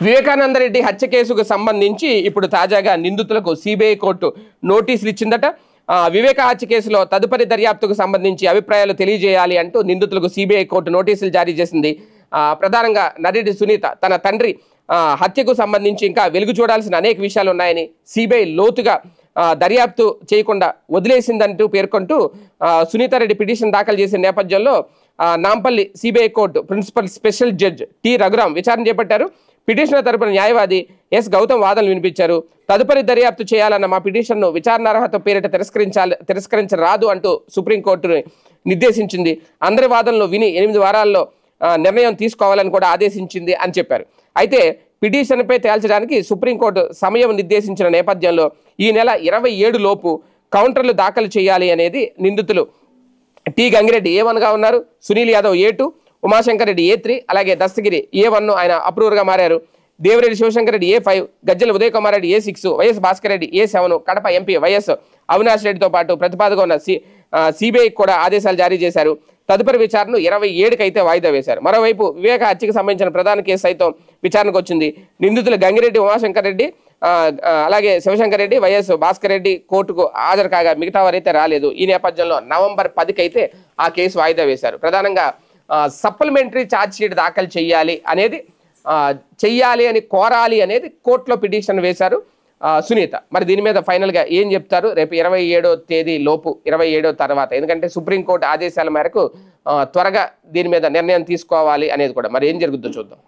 వివేకానంద రెడ్డి హత్య కేసుకు సంబంధించి ఇప్పుడు తాజాగా నిందితులకు సిబిఐ కోర్టు నోటీసులు ఇచ్చిందట. వివేక హత్య కేసులో తదుపరి దర్యాప్తుకు సంబంధించి అభిప్రాయాలు తెలియజేయాలి అంటూ నిందితులకు సిబిఐ కోర్టు నోటీసులు జారీ చేసింది. ప్రధానంగా నర్రెడ్డి సునీత తన తండ్రి హత్యకు సంబంధించి ఇంకా వెలుగు చూడాల్సిన అనేక విషయాలు ఉన్నాయని, సిబిఐ లోతుగా దర్యాప్తు చేయకుండా వదిలేసిందంటూ పేర్కొంటూ సునీతారెడ్డి పిటిషన్ దాఖలు చేసిన నేపథ్యంలో Nampally CBI court principal special judge T Raghuram విచారణ చేపట్టారు. పిటిషనర్ తరపున న్యాయవాది ఎస్ గౌతమ్ వాదనలు వినిపించారు. తదుపరి దర్యాప్తు చేయాలన్న మా పిటిషన్ను విచారణార్హత పేరిట తిరస్కరించరాదు అంటూ సుప్రీంకోర్టుని నిర్దేశించింది. అందరి వాదనలు విని 8 వారాల్లో నిర్ణయం తీసుకోవాలని కూడా ఆదేశించింది అని చెప్పారు. అయితే పిటిషన్పై తేల్చడానికి సుప్రీంకోర్టు సమయం నిర్దేశించిన నేపథ్యంలో ఈ నెల 27 లోపు కౌంటర్లు దాఖలు చేయాలి అనేది నిందితులు టి గంగిరెడ్డి A1గా ఉన్నారు, సునీల్ యాదవ్ A2, ఉమాశంకర్ రెడ్డి A3, అలాగే దస్తగిరి A1 ఆయన అప్రూవర్గా మారారు. Devireddy Shivashankar Reddy A5, Gajjala Uday Kumar Reddy A6, YS Bhaskar Reddy A7, Kadapa MP YS Avinash రెడ్డితో పాటు ప్రతిపాదక ఉన్న సిబిఐ కూడా ఆదేశాలు జారీ చేశారు. తదుపరి విచారణను 27కి అయితే వాయిదా వేశారు. మరోవైపు వివేక హత్యకు సంబంధించిన ప్రధాన కేసు సైతం విచారణకు వచ్చింది. నిందితులు గంగిరెడ్డి, ఉమాశంకర్ రెడ్డి, అలాగే శివశంకర్ రెడ్డి, వైఎస్ భాస్కర్ రెడ్డి కోర్టుకు హాజరు కాగా మిగతా వారైతే రాలేదు. ఈ నేపథ్యంలో నవంబర్ 10కి అయితే ఆ కేసు వాయిదా వేశారు. ప్రధానంగా సప్లిమెంటరీ ఛార్జ్ షీట్ దాఖలు చేయాలి అని కోరాలి అనేది కోర్టులో పిటిషన్ వేశారు సునీత. మరి దీని మీద ఫైనల్గా ఏం చెప్తారు రేపు 27వ తేదీ లోపు, 27వ తర్వాత, ఎందుకంటే సుప్రీంకోర్టు ఆదేశాల మేరకు త్వరగా దీని మీద నిర్ణయం తీసుకోవాలి అనేది కూడా మరి ఏం జరుగుతుందో చూద్దాం.